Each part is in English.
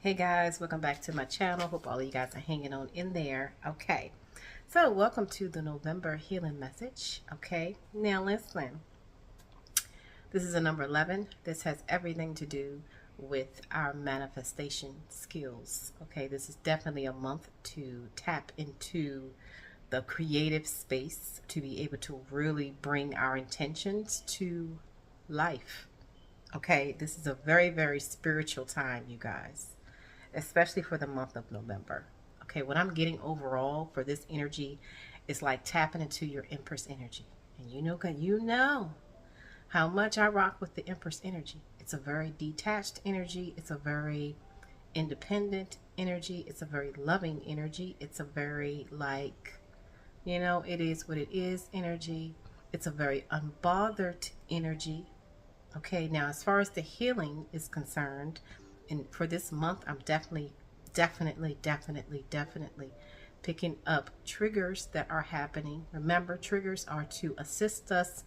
Hey guys, welcome back to my channel. Hope all of you guys are hanging on in there. Okay, so welcome to the November healing message. Okay, now listen, this is a number 11. This has everything to do with our manifestation skills. Okay, this is definitely a month to tap into the creative space to be able to really bring our intentions to life. Okay, this is a very, very spiritual time, you guys, especially for the month of November. Okay, what I'm getting overall for this energy is like tapping into your Empress energy. And you know how much I rock with the Empress energy. It's a very detached energy. It's a very independent energy. It's a very loving energy. It's a very it is what it is energy. It's a very unbothered energy. Okay, now as far as the healing is concerned, and for this month, I'm definitely picking up triggers that are happening. Remember, triggers are to assist us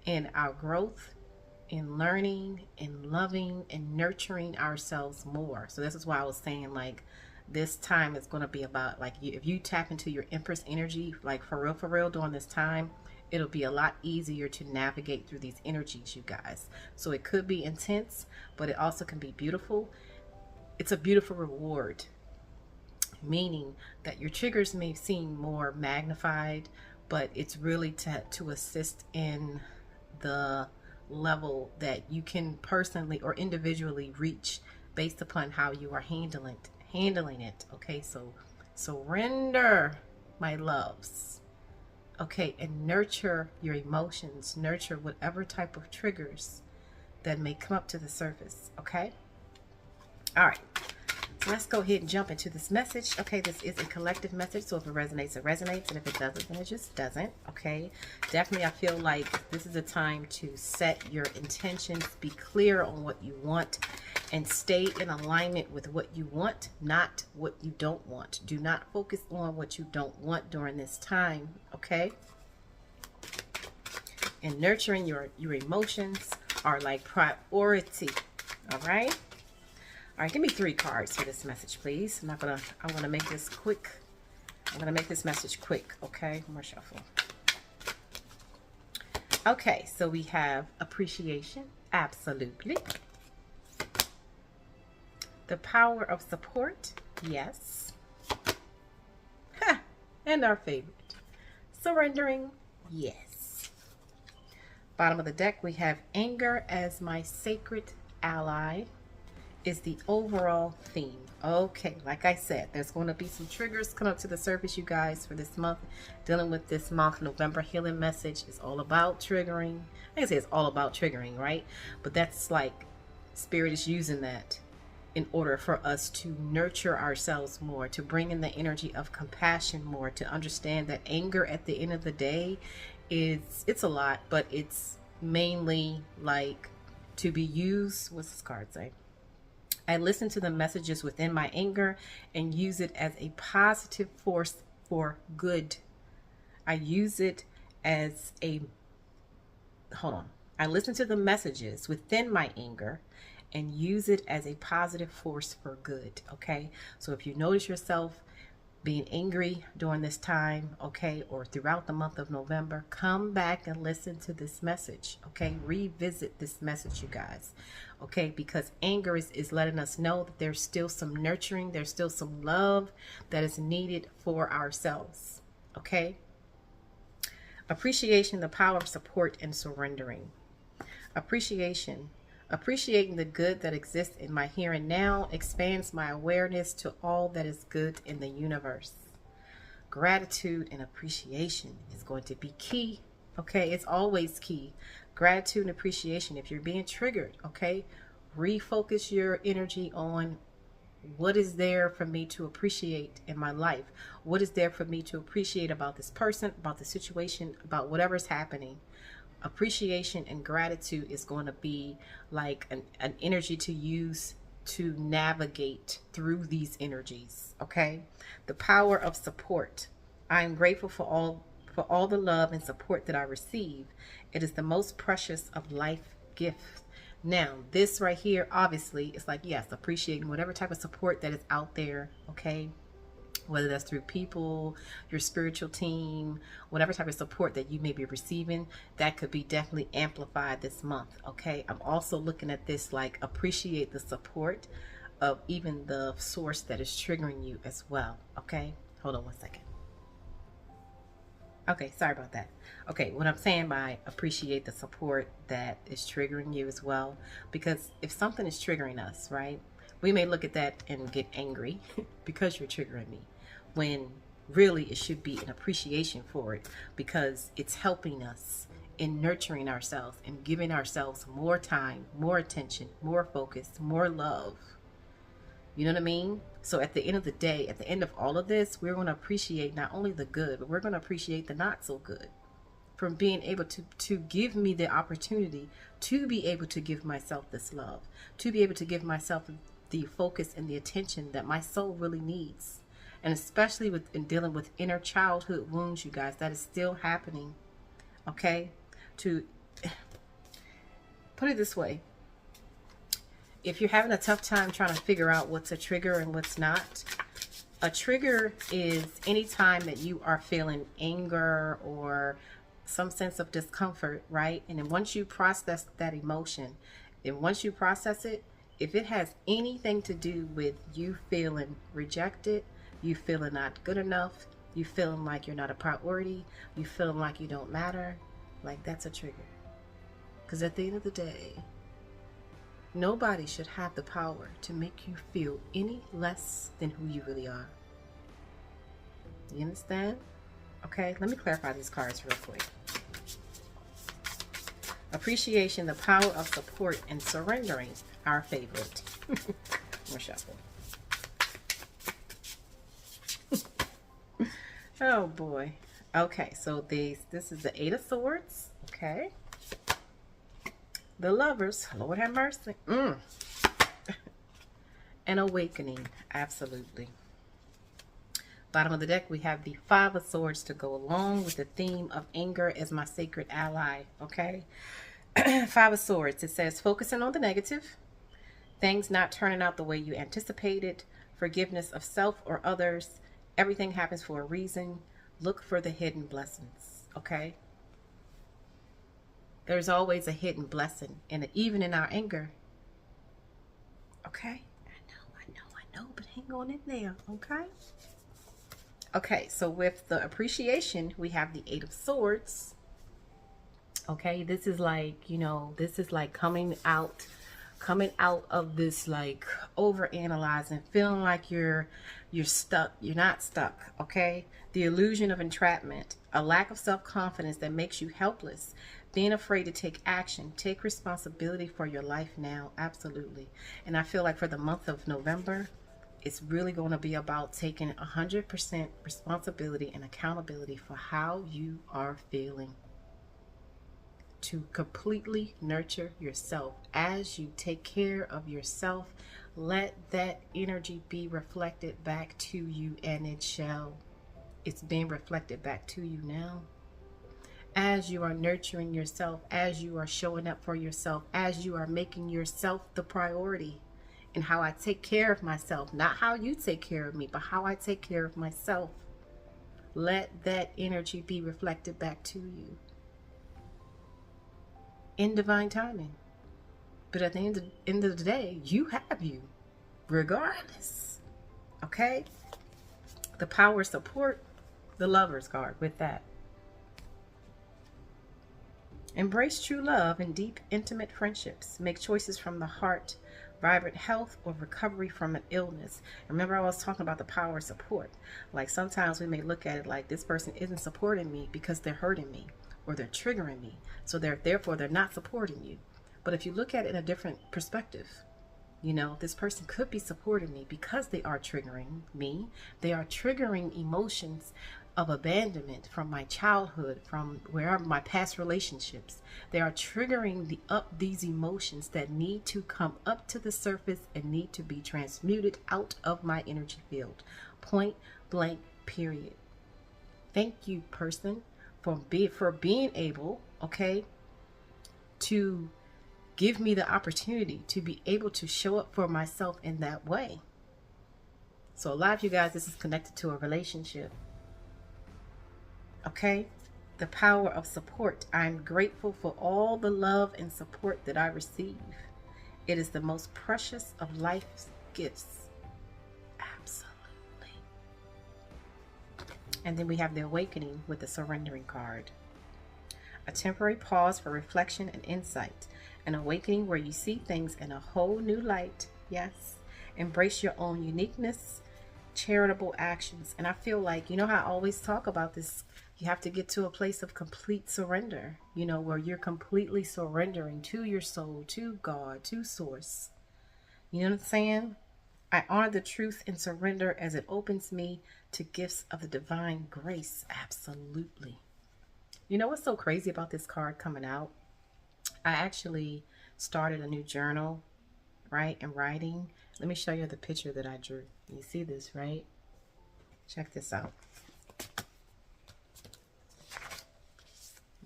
in our growth, in learning, in loving, and nurturing ourselves more. So this is why I was saying, like, this time is going to be about, like, if you tap into your Empress energy, like for real during this time, it'll be a lot easier to navigate through these energies, you guys. So it could be intense, but it also can be beautiful. It's a beautiful reward, meaning that your triggers may seem more magnified, but it's really to assist in the level that you can personally or individually reach based upon how you are handling it. Okay, so surrender, my loves. Okay, and nurture your emotions, nurture whatever type of triggers that may come up to the surface. Okay, all right, so let's go ahead and jump into this message. Okay, this is a collective message, so if it resonates, it resonates, and if it doesn't, then it just doesn't. Okay, definitely I feel like this is a time to set your intentions, be clear on what you want, and stay in alignment with what you want, not what you don't want. Do not focus on what you don't want during this time. Okay, and nurturing your emotions are like priority. All right. All right, give me 3 cards for this message, please. I want to make this quick. I'm going to make this message quick, okay? I'm going to shuffle. Okay, so we have appreciation, absolutely. The power of support, yes. Ha! And our favorite, surrendering, yes. Bottom of the deck, we have anger as my sacred ally. Is the overall theme. Okay, like I said, there's going to be some triggers come up to the surface, you guys, for this month. Dealing with this month, November healing message is all about triggering. I can say it's all about triggering, right? But that's like Spirit is using that in order for us to nurture ourselves more, to bring in the energy of compassion more, to understand that anger at the end of the day it's a lot, but it's mainly like to be used. What's this card say? I listen to the messages within my anger and use it as a positive force for good. I use it as a, I listen to the messages within my anger and use it as a positive force for good. Okay. So if you notice yourself being angry during this time, okay, or throughout the month of November, come back and listen to this message, okay? Revisit this message, you guys, okay? Because anger is letting us know that there's still some nurturing, there's still some love that is needed for ourselves, okay? Appreciation, the power of support and surrendering. Appreciation. Appreciating the good that exists in my here and now expands my awareness to all that is good in the universe. Gratitude and appreciation is going to be key. Okay, it's always key. Gratitude and appreciation. If you're being triggered, okay, refocus your energy on what is there for me to appreciate in my life. What is there for me to appreciate about this person, about the situation, about whatever's happening. Appreciation and gratitude is going to be like an energy to use to navigate through these energies. Okay, the power of support. I am grateful for all the love and support that I receive. It is the most precious of life gifts. Now, this right here, obviously, it's like, yes, appreciating whatever type of support that is out there, okay? Whether that's through people, your spiritual team, whatever type of support that you may be receiving, that could be definitely amplified this month, okay? I'm also looking at this like appreciate the support of even the source that is triggering you as well, okay? Hold on one second. Okay, sorry about that. Okay, what I'm saying by appreciate the support that is triggering you as well, because if something is triggering us, right, we may look at that and get angry because you're triggering me, when really it should be an appreciation for it because it's helping us in nurturing ourselves and giving ourselves more time, more attention, more focus, more love. You know what I mean? So at the end of the day, at the end of all of this, we're going to appreciate not only the good, but we're going to appreciate the not so good. From being able to give me the opportunity to be able to give myself this love, to be able to give myself the focus and the attention that my soul really needs. And especially in dealing with inner childhood wounds, you guys, that is still happening. Okay? To put it this way, if you're having a tough time trying to figure out what's a trigger and what's not, a trigger is any time that you are feeling anger or some sense of discomfort, right? And then once you process that emotion, then once you process it, if it has anything to do with you feeling rejected, you feeling not good enough, you feeling like you're not a priority, you feeling like you don't matter, like that's a trigger. Because at the end of the day, nobody should have the power to make you feel any less than who you really are. You understand? Okay, let me clarify these cards real quick. Appreciation, the power of support, and surrendering, our favorite. More shuffle. Oh boy. Okay, so this is the Eight of Swords. Okay. The Lovers, Lord have mercy. An awakening, absolutely. Bottom of the deck, we have the Five of Swords to go along with the theme of anger as my sacred ally, okay? Five of Swords, it says focusing on the negative, things not turning out the way you anticipated, forgiveness of self or others, everything happens for a reason, look for the hidden blessings, okay? There's always a hidden blessing, and even in our anger. Okay? I know, but hang on in there, okay? Okay, so with the appreciation, we have the Eight of Swords. Okay, this is like, you know, this is like coming out of this like over-analyzing, feeling like you're stuck. You're not stuck, okay? The illusion of entrapment, a lack of self-confidence that makes you helpless, being afraid to take action, take responsibility for your life now, absolutely. And I feel like for the month of November, it's really going to be about taking 100% responsibility and accountability for how you are feeling. To completely nurture yourself. As you take care of yourself, let that energy be reflected back to you, and it shall. It's being reflected back to you now. As you are nurturing yourself, as you are showing up for yourself, as you are making yourself the priority, and how I take care of myself, not how you take care of me, but how I take care of myself. Let that energy be reflected back to you in divine timing. But at the end of the day, you have you, regardless. Okay? The power support, the Lovers card with that. Embrace true love and deep, intimate friendships. Make choices from the heart, vibrant health, or recovery from an illness. Remember, I was talking about the power of support. Like sometimes we may look at it like this person isn't supporting me because they're hurting me or they're triggering me. So therefore they're not supporting you. But if you look at it in a different perspective, you know, this person could be supporting me because they are triggering me. They are triggering emotions of abandonment from my childhood, from wherever my past relationships. They are triggering these emotions that need to come up to the surface and need to be transmuted out of my energy field. Point blank, period. Thank you, person, for being able, okay, to give me the opportunity to be able to show up for myself in that way. So a lot of you guys, this is connected to a relationship. Okay? The power of support. I'm grateful for all the love and support that I receive. It is the most precious of life's gifts. Absolutely. And then we have the awakening with the surrendering card. A temporary pause for reflection and insight. An awakening where you see things in a whole new light. Yes. Embrace your own uniqueness. Charitable actions. And I feel like, you know how I always talk about this, you have to get to a place of complete surrender, you know, where you're completely surrendering to your soul, to God, to source. You know what I'm saying? I honor the truth and surrender as it opens me to gifts of the divine grace. Absolutely. You know what's so crazy about this card coming out? I actually started a new journal, right, and writing. Let me show you the picture that I drew. You see this, right? Check this out.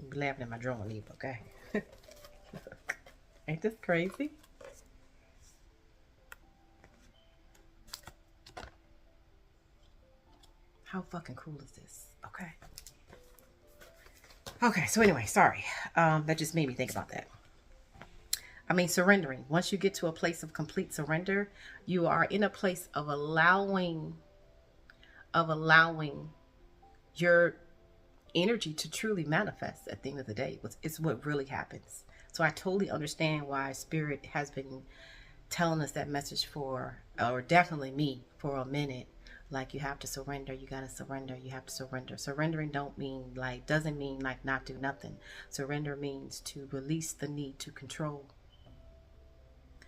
I'm laughing at my drawing leaf, okay? Ain't this crazy? How fucking cool is this? Okay. Okay, so anyway, sorry. That just made me think about that. I mean, surrendering. Once you get to a place of complete surrender, you are in a place of allowing your energy to truly manifest at the end of the day. It's what really happens. So I totally understand why Spirit has been telling us that message for, or definitely me, for a minute. Like, you have to surrender, you got to surrender, you have to surrender. Surrendering doesn't mean like not do nothing. Surrender means to release the need to control.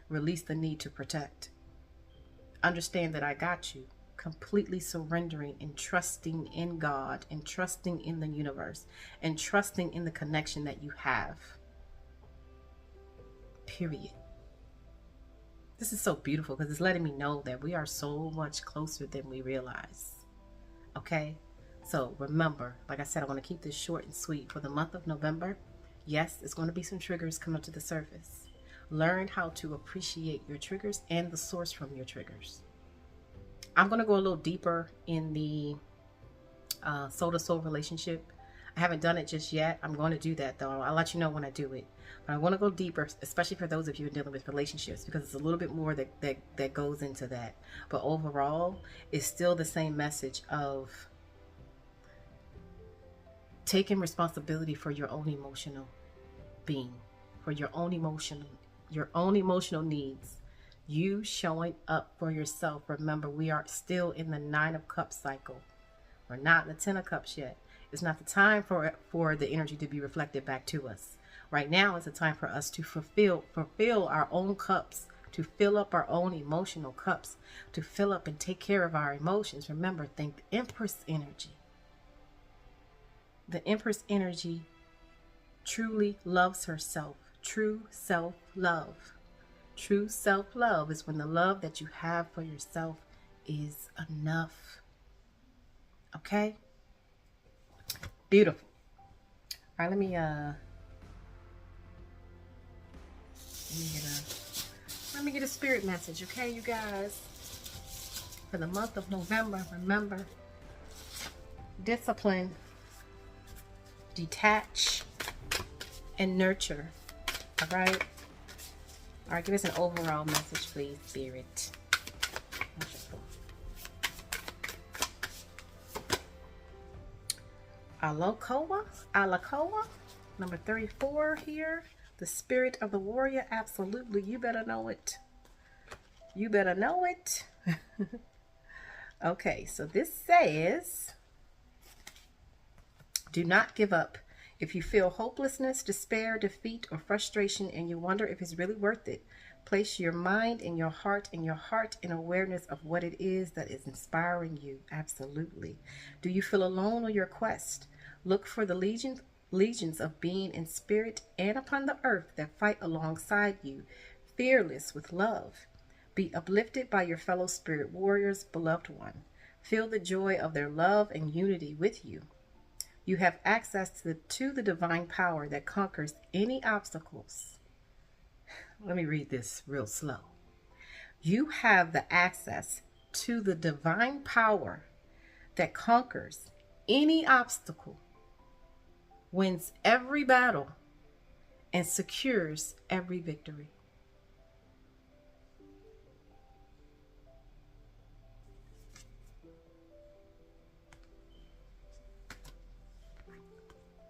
Release the need to protect. Understand that I got you. Completely surrendering and trusting in God and trusting in the universe and trusting in the connection that you have. Period. This is so beautiful because it's letting me know that we are so much closer than we realize. Okay? So remember, like I said, I want to keep this short and sweet for the month of November. Yes, there's going to be some triggers come up to the surface. Learn how to appreciate your triggers and the source from your triggers. I'm going to go a little deeper in the soul to soul relationship. I haven't done it just yet. I'm going to do that though. I'll let you know when I do it. But I want to go deeper, especially for those of you dealing with relationships, because it's a little bit more that goes into that. But overall, it's still the same message of taking responsibility for your own emotional being, for your own emotional needs. You showing up for yourself. Remember, we are still in the 9 of Cups cycle. We're not in the 10 of Cups yet. It's not the time for the energy to be reflected back to us. Right now is the time for us to fulfill our own cups, to fill up our own emotional cups, to fill up and take care of our emotions. Remember, think Empress energy. The Empress energy truly loves herself. True self-love. True self-love is when the love that you have for yourself is enough. Okay? Beautiful. All right, let me get a spirit message, okay, you guys? For the month of November, remember, discipline, detach, and nurture. All right? All right, give us an overall message, please, Spirit. Alakoa, number 34 here. The spirit of the warrior, absolutely. You better know it. You better know it. Okay, so this says, do not give up. If you feel hopelessness, despair, defeat, or frustration, and you wonder if it's really worth it, place your mind and your heart in awareness of what it is that is inspiring you. Absolutely. Do you feel alone on your quest? Look for the legions of being in spirit and upon the earth that fight alongside you, fearless with love. Be uplifted by your fellow spirit warriors, beloved one. Feel the joy of their love and unity with you. You have access to the divine power that conquers any obstacles. Let me read this real slow. You have the access to the divine power that conquers any obstacle, wins every battle, and secures every victory.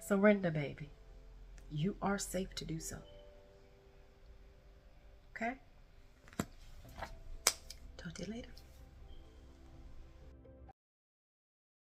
Surrender, baby. You are safe to do so. Okay? Talk to you later.